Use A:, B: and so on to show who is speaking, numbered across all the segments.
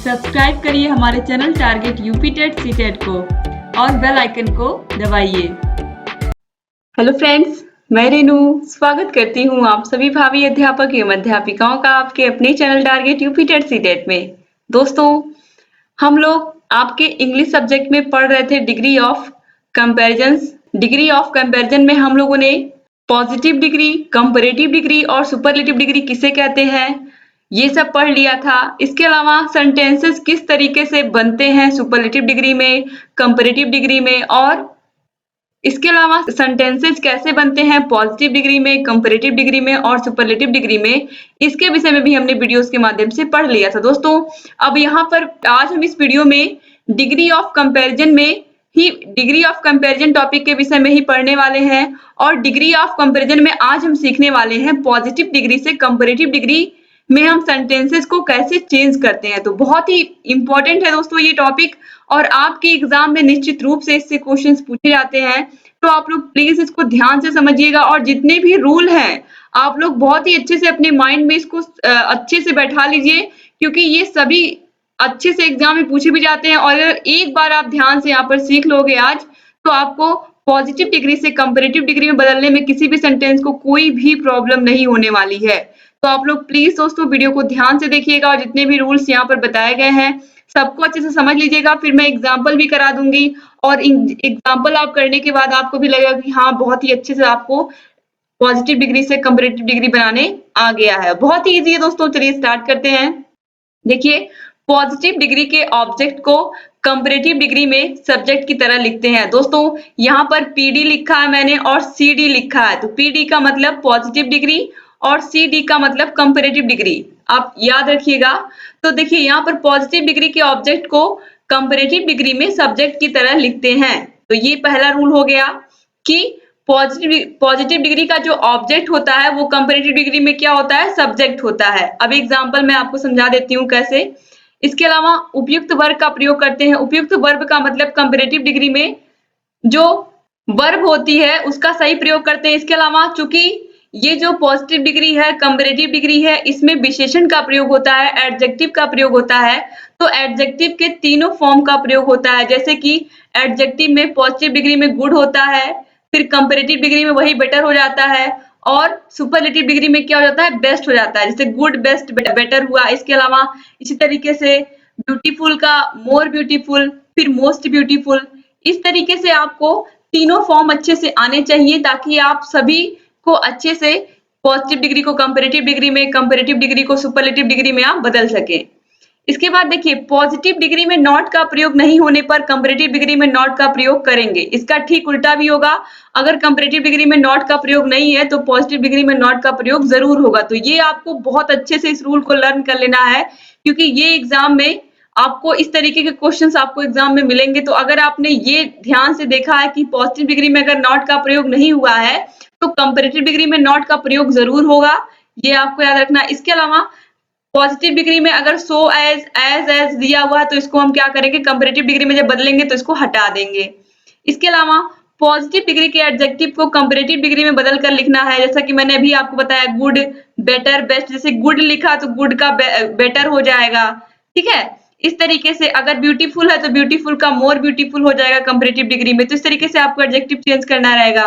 A: Subscribe करिए हमारे channel target UP TET C TET को और बेल आइकन को दबाइए। हेलो फ्रेंड्स, मैं रेनू स्वागत करती हूँ आप सभी भावी अध्यापक एवं अध्यापिकाओं का आपके अपने channel target UP TET C TET में। दोस्तों, हम लोग आपके इंग्लिश सब्जेक्ट में पढ़ रहे थे degree of comparison. Degree of comparison में हम लोगों ने पॉजिटिव डिग्री, कंपैरेटिव डिग्री और सुपरलेटिव डिग्री किसे कहते हैं ये सब पढ़ लिया था। इसके अलावा सेंटेंसेस किस तरीके से बनते हैं सुपरलेटिव डिग्री में, कंपैरेटिव डिग्री में, और इसके अलावा सेंटेंसेस कैसे बनते हैं पॉजिटिव डिग्री में, कंपैरेटिव डिग्री में और सुपरलेटिव डिग्री में, इसके विषय में भी हमने वीडियोस के माध्यम से पढ़ लिया था। दोस्तों, अब यहाँ पर आज हम इस वीडियो में डिग्री ऑफ कंपैरिजन में ही डिग्री ऑफ कंपैरिजन टॉपिक के विषय में ही पढ़ने वाले हैं और डिग्री ऑफ कंपैरिजन में आज हम सीखने वाले हैं पॉजिटिव डिग्री से कंपैरेटिव डिग्री में हम सेंटेंसेस को कैसे चेंज करते हैं। तो बहुत ही इंपॉर्टेंट है दोस्तों ये टॉपिक और आपके एग्जाम में निश्चित रूप से इससे क्वेश्चंस पूछे जाते हैं। तो आप लोग प्लीज इसको ध्यान से समझिएगा और जितने भी रूल हैं आप लोग बहुत ही अच्छे से अपने माइंड में इसको अच्छे से बैठा लीजिए, क्योंकि ये सभी अच्छे से एग्जाम में पूछे भी जाते हैं। और अगर एक बार आप ध्यान से यहाँ पर सीख लोगे आज, तो आपको पॉजिटिव डिग्री से कंपैरेटिव डिग्री में बदलने में किसी भी सेंटेंस को कोई भी प्रॉब्लम नहीं होने वाली है। तो आप लोग प्लीज दोस्तों वीडियो को ध्यान से देखिएगा और जितने भी रूल्स यहाँ पर बताए गए हैं सबको अच्छे से समझ लीजिएगा। फिर मैं एग्जाम्पल भी करा दूंगी और एग्जाम्पल आप करने के बाद आपको भी लगेगा कि हाँ बहुत ही अच्छे से आपको पॉजिटिव डिग्री से कंपैरेटिव डिग्री बनाने आ गया है। बहुत ही इजी है दोस्तों, चलिए स्टार्ट करते हैं। देखिए, पॉजिटिव डिग्री के ऑब्जेक्ट को कंपैरेटिव डिग्री में सब्जेक्ट की तरह लिखते हैं। दोस्तों, यहाँ पर पीडी लिखा है मैंने और सीडी लिखा है, तो पीडी का मतलब पॉजिटिव डिग्री और सीडी का मतलब कंपैरेटिव डिग्री, आप याद रखिएगा। तो देखिए यहाँ पर पॉजिटिव डिग्री के ऑब्जेक्ट को कंपैरेटिव डिग्री में सब्जेक्ट की तरह लिखते हैं। तो ये पहला रूल हो गया कि पॉजिटिव डिग्री का जो ऑब्जेक्ट होता है वो कंपैरेटिव डिग्री में क्या होता है, सब्जेक्ट होता है। अब एग्जांपल मैं आपको समझा देती हूँ कैसे। इसके अलावा उपयुक्त वर्ब का प्रयोग करते हैं। उपयुक्त वर्ब का मतलब कंपैरेटिव डिग्री में जो वर्ब होती है उसका सही प्रयोग करते हैं। इसके अलावा चूंकि ये जो पॉजिटिव डिग्री है, कंपैरेटिव डिग्री है, इसमें विशेषण का प्रयोग होता है, एडजेक्टिव का प्रयोग होता है। तो एडजेक्टिव के तीनों फॉर्म का प्रयोग होता है, जैसे कि एडजेक्टिव में पॉजिटिव डिग्री में गुड होता है, फिर कंपैरेटिव डिग्री में वही बेटर हो जाता है और सुपरलेटिव डिग्री में क्या हो जाता है, बेस्ट हो जाता है। जैसे गुड, बेस्ट, बेटर हुआ। इसके अलावा इसी तरीके से ब्यूटीफुल का मोर ब्यूटीफुल, फिर मोस्ट ब्यूटीफुल। इस तरीके से आपको तीनों फॉर्म अच्छे से आने चाहिए ताकि आप सभी को अच्छे से पॉजिटिव डिग्री को कंपैरेटिव डिग्री में, कंपैरेटिव डिग्री को सुपरलेटिव डिग्री में आप बदल सकें। इसके बाद देखिए, पॉजिटिव डिग्री में नॉट का प्रयोग नहीं होने पर कंपैरेटिव डिग्री में नॉट का प्रयोग करेंगे। इसका ठीक उल्टा भी होगा, अगर कंपैरेटिव डिग्री में नॉट का प्रयोग नहीं है तो पॉजिटिव डिग्री में नॉट का प्रयोग जरूर होगा। तो ये आपको बहुत अच्छे से इस रूल को लर्न कर लेना है, क्योंकि ये एग्जाम में आपको इस तरीके के क्वेश्चंस आपको एग्जाम में मिलेंगे। तो अगर आपने ये ध्यान से देखा है कि पॉजिटिव डिग्री में अगर नॉट का प्रयोग नहीं हुआ है तो कंपैरेटिव डिग्री में नॉट का प्रयोग जरूर होगा, ये आपको याद रखना। इसके अलावा पॉजिटिव डिग्री में अगर सो एज दिया हुआ है तो इसको हम क्या करेंगे, कंपैरेटिव डिग्री में जब बदलेंगे तो इसको हटा देंगे। इसके अलावा पॉजिटिव डिग्री के एडजेक्टिव को कंपैरेटिव डिग्री में बदल कर लिखना है, जैसा कि मैंने अभी आपको बताया गुड, बेटर, बेस्ट। जैसे गुड लिखा तो गुड का बेटर हो जाएगा, ठीक है। इस तरीके से अगर ब्यूटीफुल है तो ब्यूटीफुल का मोर ब्यूटीफुल हो जाएगा कंपैरेटिव डिग्री में। तो इस तरीके से आपको एडजेक्टिव चेंज करना रहेगा।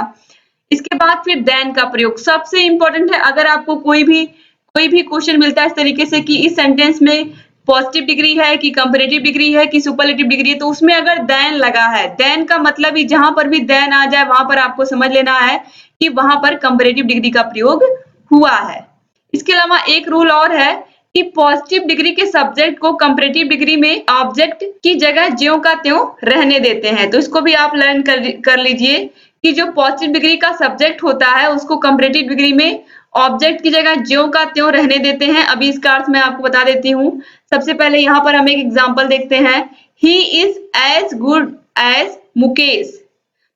A: इसके बाद फिर देन का प्रयोग सबसे इंपॉर्टेंट है। अगर आपको कोई भी क्वेश्चन मिलता है इस तरीके से कि इस सेंटेंस में पॉजिटिव डिग्री है कि कंपैरेटिव डिग्री है कि सुपरलेटिव डिग्री है, तो उसमें अगर देन लगा है, देन का मतलब ही जहां पर भी देन आ जाए वहां पर आपको समझ लेना है कि वहां पर कंपैरेटिव डिग्री का प्रयोग हुआ है। इसके अलावा एक रूल और है कि पॉजिटिव डिग्री के सब्जेक्ट को कंपैरेटिव डिग्री में ऑब्जेक्ट की जगह ज्यों का त्यों रहने देते हैं। तो इसको भी आप लर्न कर लीजिए कि जो पॉजिटिव डिग्री का सब्जेक्ट होता है उसको कंपैरेटिव डिग्री में ऑब्जेक्ट की जगह ज्यों का त्यों रहने देते हैं। अभी इसका अर्थ मैं आपको बता देती हूँ। सबसे पहले यहाँ पर हम एक एग्जांपल देखते हैं, he is as good as Mukesh.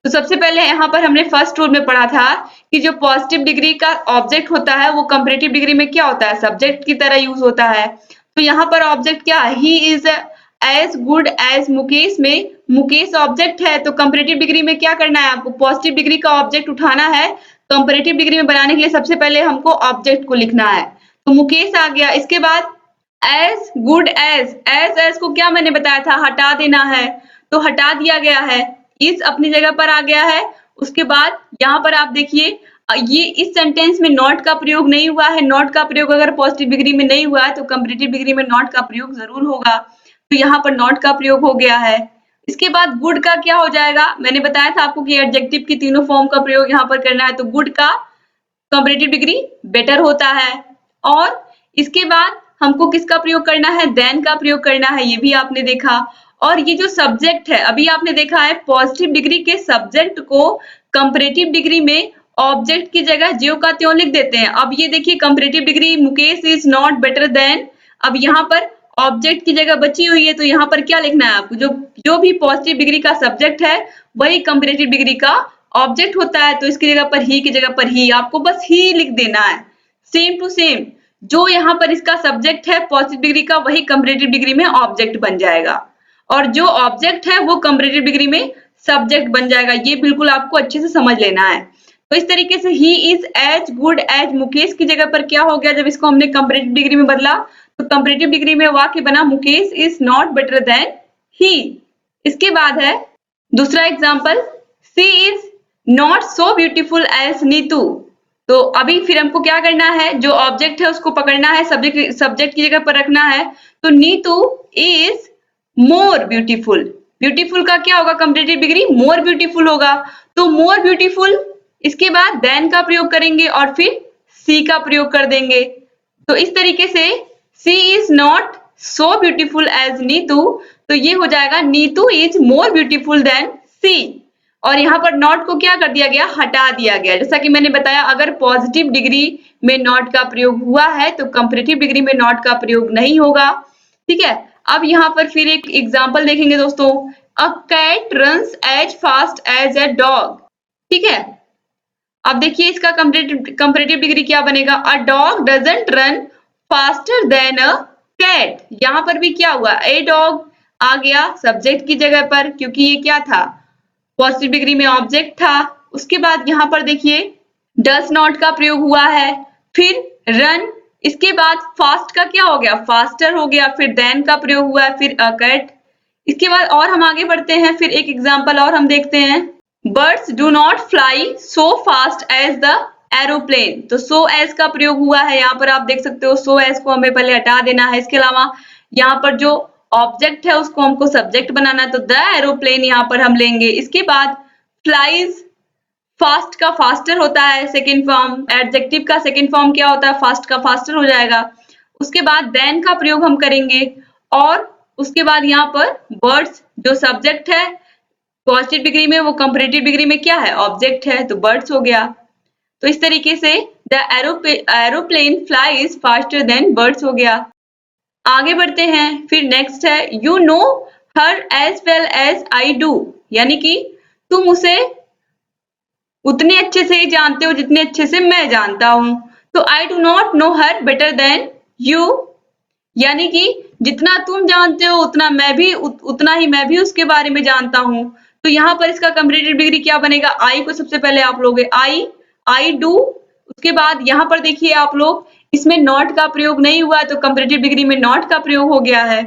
A: तो सबसे पहले यहाँ पर हमने फर्स्ट रूल में पढ़ा था कि जो पॉजिटिव डिग्री का ऑब्जेक्ट होता है वो कंपैरेटिव डिग्री में क्या होता है, सब्जेक्ट की तरह यूज होता है। तो यहाँ पर ऑब्जेक्ट क्या है, he is as good as Mukesh में मुकेश ऑब्जेक्ट है। तो कंपैरेटिव डिग्री में क्या करना है, आपको पॉजिटिव डिग्री का ऑब्जेक्ट उठाना है। कंपैरेटिव डिग्री में बनाने के लिए सबसे पहले हमको ऑब्जेक्ट को लिखना है। तो मुकेश आ गया। इसके बाद एज गुड एज को क्या मैंने बताया था, हटा देना है, तो हटा दिया गया है। इज अपनी जगह पर आ गया है। उसके बाद यहाँ पर आप देखिए ये इस सेंटेंस में नॉट का प्रयोग नहीं हुआ है। नॉट का प्रयोग अगर पॉजिटिव डिग्री में नहीं हुआ है तो कंपेरेटिव डिग्री में नॉट का प्रयोग जरूर होगा, तो यहाँ पर नॉट का प्रयोग हो गया है। इसके बाद गुड का क्या हो जाएगा, मैंने बताया था आपको कि एडजेक्टिव की तीनों फॉर्म का प्रयोग यहाँ पर करना है, तो गुड का कंपेरेटिव डिग्री बेटर होता है। और इसके बाद हमको किसका प्रयोग करना है, देन का प्रयोग करना है, ये भी आपने देखा। और ये जो सब्जेक्ट है, अभी आपने देखा है पॉजिटिव डिग्री के सब्जेक्ट को कंपेरेटिव डिग्री में ऑब्जेक्ट की जगह ज्यों का त्यों लिख देते हैं। अब ये देखिए comparative degree Mukesh is not better then, अब यहाँ पर ऑब्जेक्ट की जगह बची हुई है, तो यहाँ पर क्या लिखना है आपको, जो भी पॉजिटिव डिग्री का सब्जेक्ट है वही कंपेरेटिव डिग्री का ऑब्जेक्ट होता है, तो इसकी जगह पर ही की जगह पर ही आपको बस ही लिख देना है। सेम टू सेम जो यहाँ पर इसका सब्जेक्ट है पॉजिटिव डिग्री का वही कंपेरेटिव डिग्री में ऑब्जेक्ट बन जाएगा, और जो ऑब्जेक्ट है वो कंपेरेटिव डिग्री में सब्जेक्ट बन जाएगा। ये बिल्कुल आपको अच्छे से समझ लेना है। तो इस तरीके से he is as good as Mukesh की जगह पर क्या हो गया, जब इसको हमने कंपेरेटिव डिग्री में बदला तो कंपेरेटिव डिग्री में वाक्य बना Mukesh is not better than he. इसके बाद है दूसरा example, she is not so beautiful as Neetu. तो अभी फिर हमको क्या करना है, जो ऑब्जेक्ट है उसको पकड़ना है, सब्जेक्ट की जगह पर रखना है, तो Neetu is more beautiful. Beautiful का क्या होगा, कंपेरेटिव डिग्री मोर ब्यूटीफुल होगा, तो मोर ब्यूटीफुल, इसके बाद देन का प्रयोग करेंगे और फिर सी का प्रयोग कर देंगे। तो इस तरीके से she is not so beautiful as Neetu, तो ये हो जाएगा Neetu is more beautiful than she. और यहाँ पर नॉट को क्या कर दिया गया, हटा दिया गया। जैसा कि मैंने बताया अगर पॉजिटिव डिग्री में नॉट का प्रयोग हुआ है तो कंपेरेटिव डिग्री में नॉट का प्रयोग नहीं होगा। ठीक है, अब यहाँ पर फिर एक एग्जाम्पल देखेंगे दोस्तों, a cat runs as fast as a dog. ठीक है, अब देखिए इसका कंपेरेटिव डिग्री क्या बनेगा, a dog doesn't run faster than a cat. यहाँ पर भी क्या हुआ, ए डॉग आ गया सब्जेक्ट की जगह पर, क्योंकि ये क्या था, पॉजिटिव डिग्री में ऑब्जेक्ट था। उसके बाद यहाँ पर देखिए डज नॉट का प्रयोग हुआ है, फिर रन, इसके बाद फास्ट का क्या हो गया, फास्टर हो गया, फिर देन का प्रयोग हुआ है, फिर अ कैट। इसके बाद और हम आगे बढ़ते हैं, फिर एक एग्जाम्पल और हम देखते हैं, birds do not fly so fast as the aeroplane. तो सो एज का प्रयोग हुआ है, यहाँ पर आप देख सकते हो सो एज को हमें पहले हटा देना है। इसके अलावा यहाँ पर जो ऑब्जेक्ट है उसको हमको सब्जेक्ट बनाना है, तो द एरोप्लेन यहाँ पर हम लेंगे। इसके बाद फ्लाइज, फास्ट का फास्टर होता है सेकेंड फॉर्म, एडजेक्टिव का सेकेंड फॉर्म क्या होता है, फास्ट का फास्टर हो जाएगा। उसके बाद देन का प्रयोग हम करेंगे, और उसके बाद यहाँ पर बर्ड्स जो सब्जेक्ट है पॉजिटिव डिग्री में, वो कंपेरेटिव डिग्री में क्या है, ऑब्जेक्ट है, तो बर्ड्स हो गया। तो इस तरीके से the aeroplane flies faster than birds हो गया। आगे बढ़ते हैं, फिर नेक्स्ट है you know her as well as I do, यानी कि तुम उसे उतने अच्छे से ही जानते हो जितने अच्छे से मैं जानता हूं। तो I do not know her better than you, यानी कि जितना तुम जानते हो उतना ही मैं भी उसके बारे में जानता हूं। तो यहाँ पर इसका कंपेरेटिव डिग्री क्या बनेगा, आई को सबसे पहले आप लोगे आई डू। उसके बाद यहाँ पर देखिए आप लोग, इसमें नॉट का प्रयोग नहीं हुआ है तो कंपेरेटिव डिग्री में नॉट का प्रयोग हो गया है।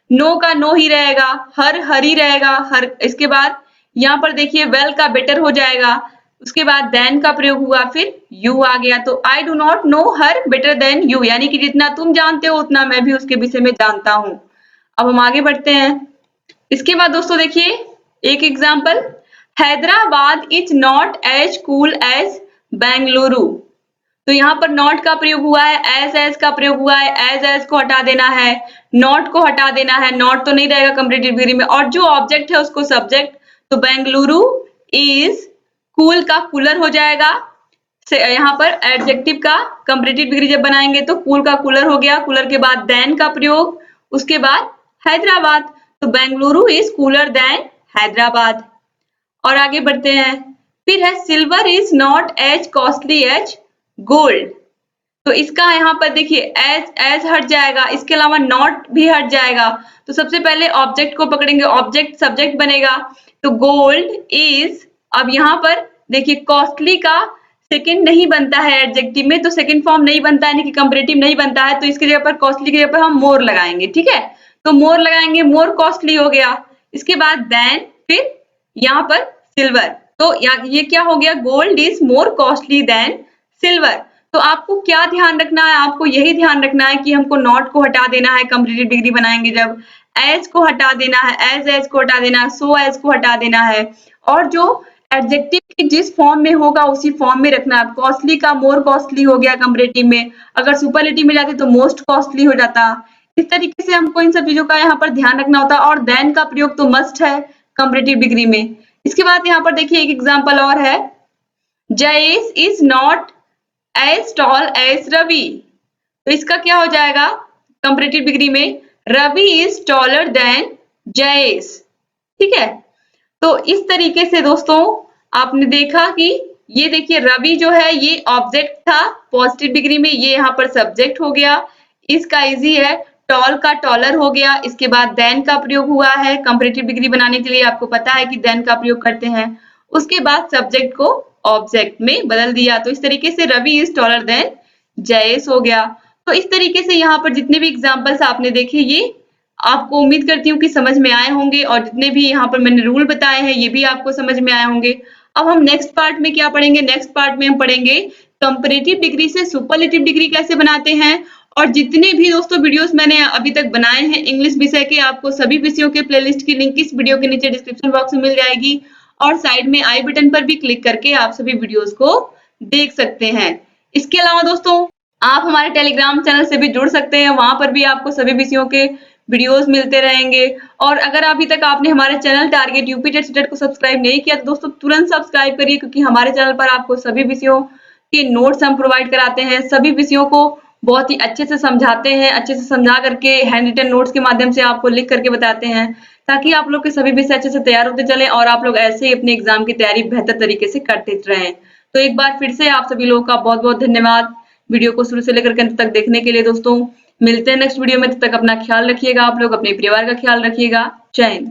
A: नो का नो ही रहेगा, हर ही रहेगा हर। इसके बाद यहाँ पर देखिए वेल का बेटर हो जाएगा। उसके बाद देन का प्रयोग हुआ, फिर यू आ गया। तो I do not know her better than you, यानी कि जितना तुम जानते हो उतना मैं भी उसके विषय में जानता हूं। अब हम आगे बढ़ते हैं। इसके बाद दोस्तों देखिए एक example, Hyderabad is not as cool as Bengaluru. तो यहाँ पर नॉट का प्रयोग हुआ है, एज का प्रयोग हुआ है, एज को हटा देना है, नॉट को हटा देना है, नॉट तो नहीं रहेगा कंपेरेटिव डिग्री में, और जो ऑब्जेक्ट है उसको सब्जेक्ट, तो बेंगलुरु इज कूल का कूलर हो जाएगा। यहाँ पर एडजेक्टिव का कंपेरेटिव डिग्री जब बनाएंगे तो कूल का कूलर हो गया, कूलर के बाद देन का प्रयोग, उसके बाद हैदराबाद, तो Bengaluru is cooler than Hyderabad. और आगे बढ़ते हैं, फिर है silver is not as costly as gold. तो इसका यहाँ पर देखिए एज हट जाएगा, इसके अलावा नॉट भी हट जाएगा। तो सबसे पहले ऑब्जेक्ट को पकड़ेंगे, ऑब्जेक्ट सब्जेक्ट बनेगा, तो गोल्ड इज, अब यहाँ पर देखिए कॉस्टली का सेकंड नहीं बनता है एडजेक्टिव में, तो सेकंड फॉर्म नहीं बनता है, यानी कि कंपैरेटिव नहीं बनता है, तो इसकी जगह पर कॉस्टली की जगह पर हम मोर लगाएंगे, ठीक है। तो मोर लगाएंगे, मोर कॉस्टली हो गया। इसके बाद देन, फिर यहाँ पर सिल्वर, तो ये क्या हो गया, gold is more costly than silver. तो आपको क्या ध्यान रखना है, आपको यही ध्यान रखना है कि हमको नॉट को हटा देना है कंपैरेटिव डिग्री बनाएंगे जब, एज को हटा देना है, एज को हटा देना है, सो एज को हटा देना है, और जो एडजेक्टिव की जिस फॉर्म में होगा उसी फॉर्म में रखना है। कॉस्टली का मोर कॉस्टली हो गया कंपैरेटिव में, अगर सुपरलेटिव में जाते तो मोस्ट कॉस्टली हो जाता। इस तरीके से हमको इन सब चीजों का यहाँ पर ध्यान रखना होता है, और देन का प्रयोग तो मस्ट है कंपैरेटिव डिग्री में। इसके बाद यहाँ पर देखिए एक एग्जाम्पल और है, Jayesh is not as tall as Ravi. तो इसका क्या हो जाएगा कंपैरेटिव डिग्री में, Ravi is taller than Jayesh, ठीक है। तो इस तरीके से दोस्तों आपने देखा कि ये देखिए रवि जो है ये ऑब्जेक्ट था पॉजिटिव डिग्री में, ये यहाँ पर सब्जेक्ट हो गया, इसका इजी है, टॉल का टॉलर हो गया। इसके बाद देन का प्रयोग हुआ है कंपैरेटिव डिग्री बनाने के लिए, आपको पता है कि देन का प्रयोग करते हैं। उसके बाद सब्जेक्ट को ऑब्जेक्ट में बदल दिया, तो इस तरीके से Ravi is taller than Jayesh हो गया। तो इस तरीके से यहाँ पर जितने भी एग्जाम्पल्स आपने देखे ये आपको उम्मीद करती हूँ कि समझ में आए होंगे, और जितने भी यहाँ पर मैंने रूल बताए हैं ये भी आपको समझ में आए होंगे। अब हम नेक्स्ट पार्ट में क्या पढ़ेंगे, नेक्स्ट पार्ट में हम पढ़ेंगे कंपैरेटिव डिग्री से सुपरलेटिव डिग्री कैसे बनाते हैं। और जितने भी दोस्तों वीडियोस मैंने अभी तक बनाए हैं इंग्लिश विषय के, आपको सभी विषयों के प्लेलिस्ट की लिंक इस वीडियो के नीचे डिस्क्रिप्शन बॉक्स में मिल जाएगी, और साइड में आई बटन पर भी क्लिक करके आप सभी वीडियोस को देख सकते हैं। इसके अलावा दोस्तों आप हमारे टेलीग्राम चैनल से भी जुड़ सकते हैं, वहां पर भी आपको सभी विषयों के वीडियोस मिलते रहेंगे। और अगर अभी तक आपने हमारे channel target UP TET CTET को सब्सक्राइब नहीं किया तो दोस्तों तुरंत सब्सक्राइब करिए, क्योंकि हमारे चैनल पर आपको सभी विषयों के नोट्स हम प्रोवाइड कराते हैं, सभी विषयों को बहुत ही अच्छे से समझाते हैं, अच्छे से समझा करके हैंड रिटन नोट्स के माध्यम से आपको लिख करके बताते हैं, ताकि आप लोग के सभी विषय अच्छे से तैयार होते चले और आप लोग ऐसे ही अपने एग्जाम की तैयारी बेहतर तरीके से करते रहें। तो एक बार फिर से आप सभी लोगों का बहुत बहुत धन्यवाद वीडियो को शुरू से लेकर के अंत तक देखने के लिए। दोस्तों मिलते हैं नेक्स्ट वीडियो में, तब तक अपना ख्याल रखिएगा, आप लोग अपने परिवार का ख्याल रखिएगा। जय हिंद।